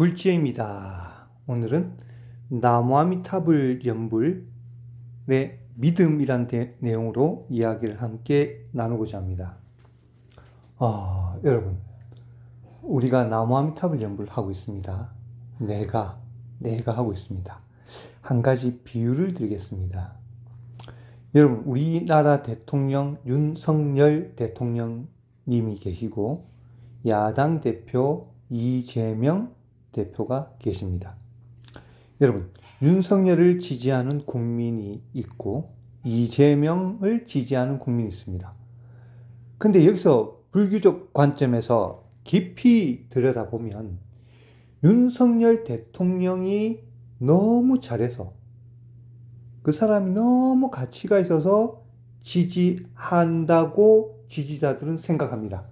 불지입니다. 오늘은 나무아미타불 연불의 믿음이란 내용으로 이야기를 함께 나누고자 합니다. 여러분, 우리가 나무아미타불 연불을 하고 있습니다. 내가 하고 있습니다. 한 가지 비유를 드리겠습니다. 여러분, 우리나라 대통령 윤석열 대통령님이 계시고 야당 대표 이재명 대표가 계십니다. 여러분, 윤석열을 지지하는 국민이 있고 이재명을 지지하는 국민이 있습니다. 근데 여기서 불교적 관점에서 깊이 들여다보면 윤석열 대통령이 너무 잘해서 그 사람이 너무 가치가 있어서 지지한다고 지지자들은 생각합니다.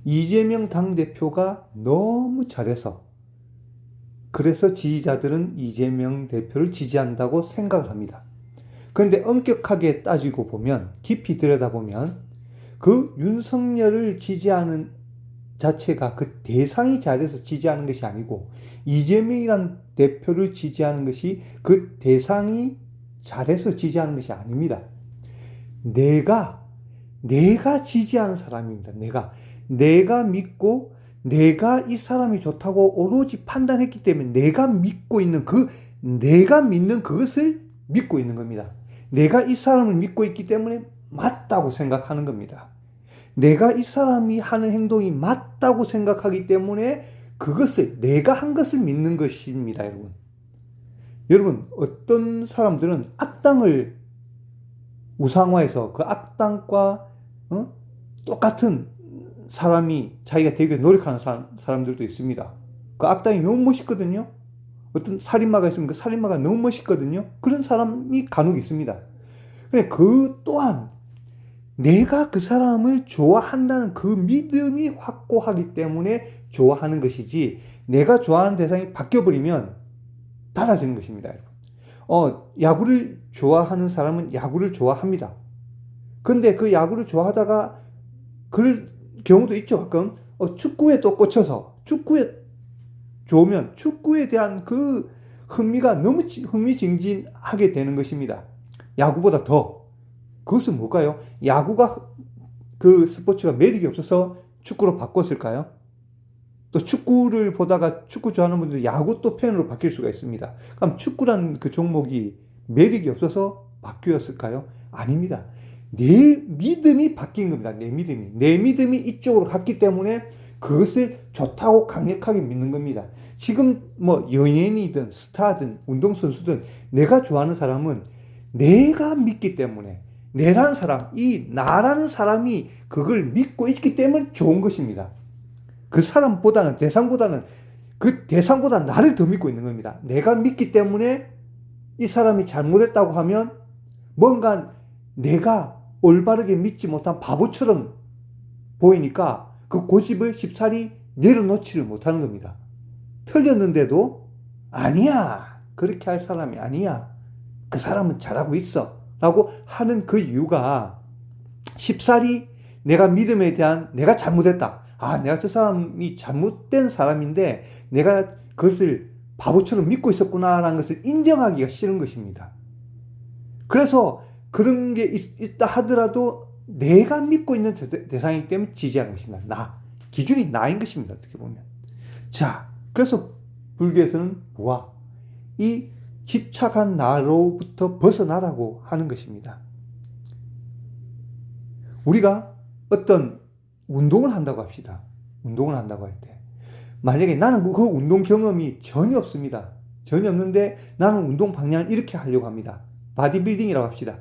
이재명 당대표가 너무 잘해서 그래서 지지자들은 이재명 대표를 지지한다고 생각을 합니다. 그런데 엄격하게 따지고 보면, 깊이 들여다보면 그 윤석열을 지지하는 자체가 그 대상이 잘해서 지지하는 것이 아니고 이재명이라는 대표를 지지하는 것이 그 대상이 잘해서 지지하는 것이 아닙니다. 내가 지지하는 사람입니다. 내가 믿고 내가 이 사람이 좋다고 오로지 판단했기 때문에 내가 믿는 그것을 믿고 있는 겁니다. 내가 이 사람을 믿고 있기 때문에 맞다고 생각하는 겁니다. 내가 이 사람이 하는 행동이 맞다고 생각하기 때문에 내가 한 것을 믿는 것입니다, 여러분. 여러분, 어떤 사람들은 악당을 우상화해서 그 악당과 똑같은 사람이 자기가 되게 노력하는 사람들도 있습니다. 그 악당이 너무 멋있거든요. 어떤 살인마가 있으면 그 살인마가 너무 멋있거든요. 그런 사람이 간혹 있습니다. 근데 그 또한 내가 그 사람을 좋아한다는 그 믿음이 확고하기 때문에 좋아하는 것이지, 내가 좋아하는 대상이 바뀌어버리면 달라지는 것입니다. 야구를 좋아하는 사람은 야구를 좋아합니다. 근데 그 야구를 좋아하다가 그럴 경우도 있죠. 가끔 축구에 또 꽂혀서 축구에 좋으면 축구에 대한 그 흥미가 너무 흥미진진하게 되는 것입니다. 야구보다 더. 그것은 뭘까요? 야구가 그 스포츠가 매력이 없어서 축구로 바꿨을까요? 또 축구를 보다가 축구 좋아하는 분들이 야구 또 팬으로 바뀔 수가 있습니다. 그럼 축구란 그 종목이 매력이 없어서 바뀌었을까요? 아닙니다. 내 믿음이 바뀐 겁니다. 내 믿음이 이쪽으로 갔기 때문에 그것을 좋다고 강력하게 믿는 겁니다. 지금 연예인이든 스타든 운동선수든 내가 좋아하는 사람은 내가 믿기 때문에 나라는 사람이 그걸 믿고 있기 때문에 좋은 것입니다. 그 대상보다는 나를 더 믿고 있는 겁니다. 내가 믿기 때문에 이 사람이 잘못했다고 하면 뭔가 내가 올바르게 믿지 못한 바보처럼 보이니까 그 고집을 쉽사리 내려놓지를 못하는 겁니다. 틀렸는데도 아니야, 그렇게 할 사람이 아니야, 그 사람은 잘하고 있어 라고 하는 그 이유가 쉽사리 내가 믿음에 대한 내가 잘못했다, 내가 저 사람이 잘못된 사람인데 내가 그것을 바보처럼 믿고 있었구나 라는 것을 인정하기가 싫은 것입니다. 그래서 그런 게 있다 하더라도 내가 믿고 있는 대상이기 때문에 지지하는 것입니다. 기준이 나인 것입니다. 어떻게 보면. 자, 그래서 불교에서는 무아, 이 집착한 나로부터 벗어나라고 하는 것입니다. 우리가 어떤 운동을 한다고 합시다. 운동을 한다고 할 때 만약에 나는 그 운동 경험이 전혀 없습니다. 전혀 없는데 나는 운동 방향을 이렇게 하려고 합니다. 바디빌딩이라고 합시다.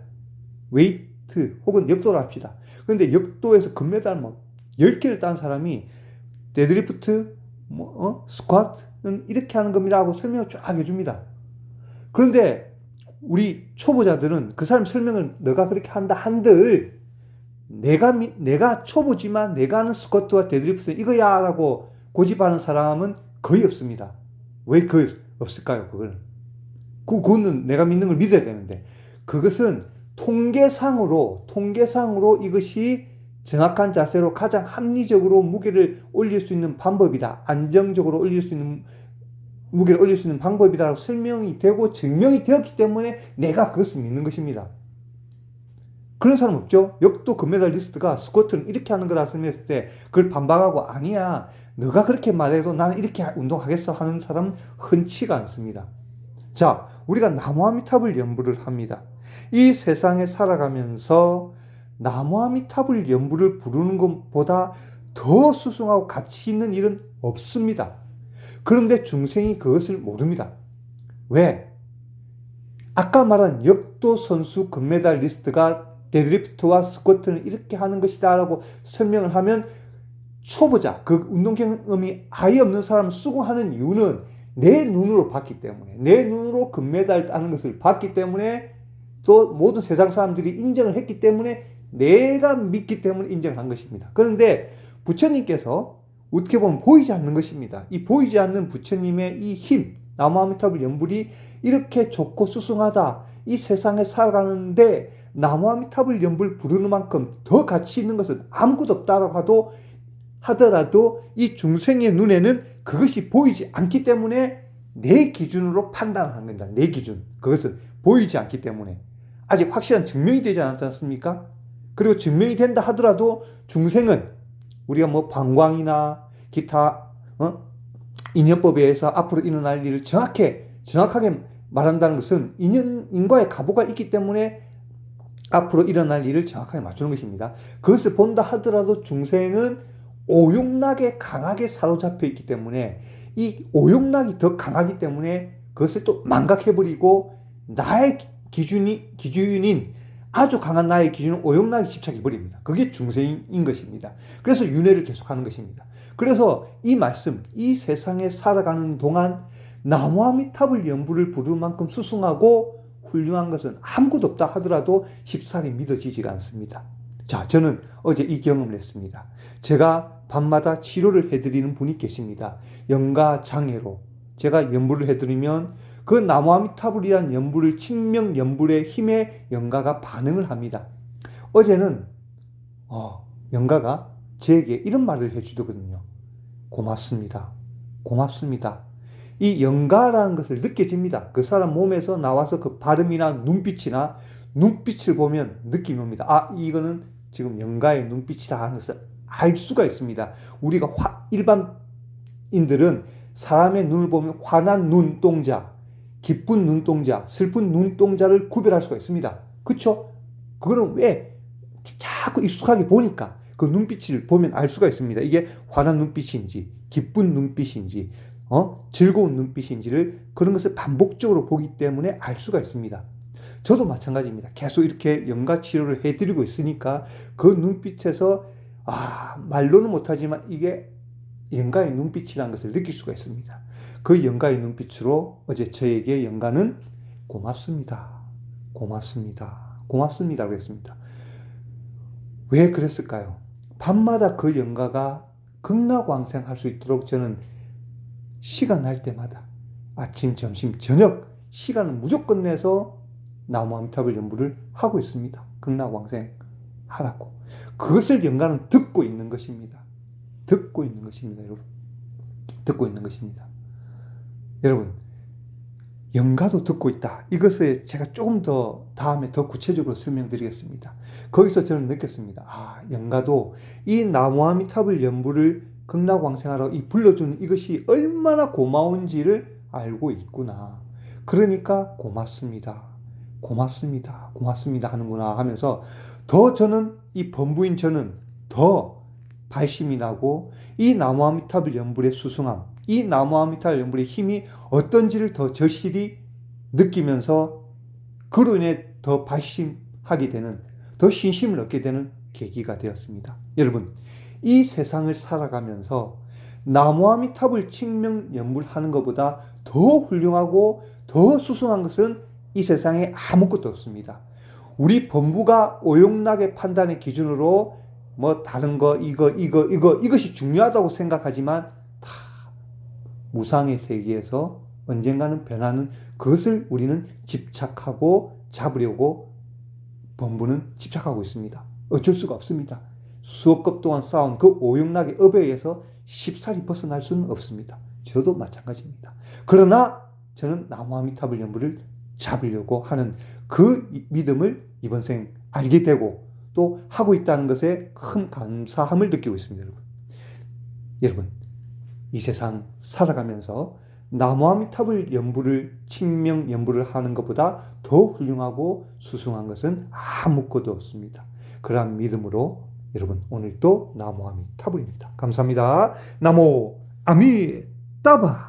웨이트 혹은 역도를 합시다. 그런데 역도에서 금메달 10개를 딴 사람이 데드리프트, 스쿼트는 이렇게 하는 겁니다 하고 설명을 쫙 해줍니다. 그런데 우리 초보자들은 그 사람 설명을 너가 그렇게 한다 한들 내가 초보지만 내가 하는 스쿼트와 데드리프트 이거야 라고 고집하는 사람은 거의 없습니다. 왜 거의 없을까요? 그거는 내가 믿는 걸 믿어야 되는데, 그것은 통계상으로 이것이 정확한 자세로 가장 합리적으로 무게를 올릴 수 있는 방법이다. 안정적으로 올릴 수 있는 무게를 올릴 수 있는 방법이라고 설명이 되고 증명이 되었기 때문에 내가 그것을 믿는 것입니다. 그런 사람 없죠? 역도 금메달리스트가 스쿼트는 이렇게 하는 거라 설명했을 때 그걸 반박하고 아니야, 너가 그렇게 말해도 나는 이렇게 운동하겠어 하는 사람은 흔치가 않습니다. 자, 우리가 나무아미탑을 연부를 합니다. 이 세상에 살아가면서 나무아미탑을 연부를 부르는 것보다 더 수승하고 가치 있는 일은 없습니다. 그런데 중생이 그것을 모릅니다. 왜? 아까 말한 역도 선수 금메달리스트가 데드리프트와 스쿼트는 이렇게 하는 것이다 라고 설명을 하면 초보자, 그 운동 경험이 아예 없는 사람을 수긍하는 이유는 내 눈으로 봤기 때문에, 내 눈으로 금메달 따는 것을 봤기 때문에, 또 모든 세상 사람들이 인정을 했기 때문에 내가 믿기 때문에 인정을 한 것입니다. 그런데 부처님께서 어떻게 보면 보이지 않는 것입니다. 이 보이지 않는 부처님의 이 힘, 나무아미탑을 연불이 이렇게 좋고 수승하다, 이 세상에 살아가는데 나무아미탑을 연불 부르는 만큼 더 가치 있는 것은 아무것도 없다고 하더라도 이 중생의 눈에는 그것이 보이지 않기 때문에 내 기준으로 판단하는 겁니다. 내 기준. 그것은 보이지 않기 때문에. 아직 확실한 증명이 되지 않았지 않습니까? 그리고 증명이 된다 하더라도 중생은 우리가 뭐 방광이나 기타 인연법에 의해서 앞으로 일어날 일을 정확하게 말한다는 것은 인과의 가보가 있기 때문에 앞으로 일어날 일을 정확하게 맞추는 것입니다. 그것을 본다 하더라도 중생은 오욕락에 강하게 사로잡혀 있기 때문에 이 오욕락이 더 강하기 때문에 그것을 또 망각해버리고 나의 기준인 아주 강한 나의 기준은 오욕락에 집착해버립니다. 그게 중생인 것입니다. 그래서 윤회를 계속하는 것입니다. 그래서 이 말씀, 이 세상에 살아가는 동안 나무아미탑을 연부를 부를 만큼 수승하고 훌륭한 것은 아무것도 없다 하더라도 쉽사리 믿어지지가 않습니다. 자, 저는 어제 이 경험을 했습니다. 제가 밤마다 치료를 해드리는 분이 계십니다. 영가 장애로 제가 연부를 해드리면 그 나무아미타불이란 연불을 칭명 연불의 힘에 영가가 반응을 합니다. 어제는 영가가 제게 이런 말을 해주더거든요. 고맙습니다. 고맙습니다. 이 영가라는 것을 느껴집니다. 그 사람 몸에서 나와서 그 발음이나 눈빛을 보면 느낌이 옵니다. 아, 이거는 지금 영가의 눈빛이다 하는 것을 알 수가 있습니다. 우리가 일반인들은 사람의 눈을 보면 환한 눈동자, 기쁜 눈동자, 슬픈 눈동자를 구별할 수가 있습니다. 그렇죠? 그거는 왜 자꾸 익숙하게 보니까 그 눈빛을 보면 알 수가 있습니다. 이게 환한 눈빛인지 기쁜 눈빛인지 즐거운 눈빛인지를 그런 것을 반복적으로 보기 때문에 알 수가 있습니다. 저도 마찬가지입니다. 계속 이렇게 영가 치료를 해드리고 있으니까 그 눈빛에서 말로는 못하지만 이게 영가의 눈빛이라는 것을 느낄 수가 있습니다. 그 영가의 눈빛으로 어제 저에게 영가는 고맙습니다. 고맙습니다. 고맙습니다라고 했습니다. 왜 그랬을까요? 밤마다 그 영가가 극락왕생할 수 있도록 저는 시간 날 때마다 아침, 점심, 저녁 시간을 무조건 내서 나무아미탑을 연부를 하고 있습니다. 극락왕생 하라고. 그것을 영가는 듣고 있는 것입니다. 듣고 있는 것입니다, 여러분. 듣고 있는 것입니다. 여러분, 영가도 듣고 있다. 이것을 제가 조금 더 다음에 더 구체적으로 설명드리겠습니다. 거기서 저는 느꼈습니다. 영가도 이 나무아미탑을 연부를 극락왕생하러 불러주는 이것이 얼마나 고마운지를 알고 있구나. 그러니까 고맙습니다. 고맙습니다. 고맙습니다 하는구나 하면서 더 저는 이 범부인 저는 더 발심이 나고 이 나무아미탑을 연불의 수승함, 이 나무아미탑을 연불의 힘이 어떤지를 더 절실히 느끼면서 그로 인해 더 발심하게 되는, 더 신심을 얻게 되는 계기가 되었습니다. 여러분, 이 세상을 살아가면서 나무아미탑을 칭명 연불하는 것보다 더 훌륭하고 더 수승한 것은 이 세상에 아무것도 없습니다. 우리 범부가 오용락의 판단의 기준으로 다른 거 이것이 중요하다고 생각하지만 다 무상의 세계에서 언젠가는 변하는 그것을 우리는 집착하고 잡으려고 범부는 집착하고 있습니다. 어쩔 수가 없습니다. 수억 급 동안 쌓은 그 오용락의 업에 의해서 쉽사리 벗어날 수는 없습니다. 저도 마찬가지입니다. 그러나 저는 나무아미타불 연부를 잡으려고 하는 그 믿음을 이번 생 알게 되고 또 하고 있다는 것에 큰 감사함을 느끼고 있습니다. 여러분, 이 세상 살아가면서 나무아미타불 연부를 칭명 연부를 하는 것보다 더 훌륭하고 수승한 것은 아무것도 없습니다. 그러한 믿음으로 여러분 오늘도 나무아미타불입니다. 감사합니다. 나무 아미따바.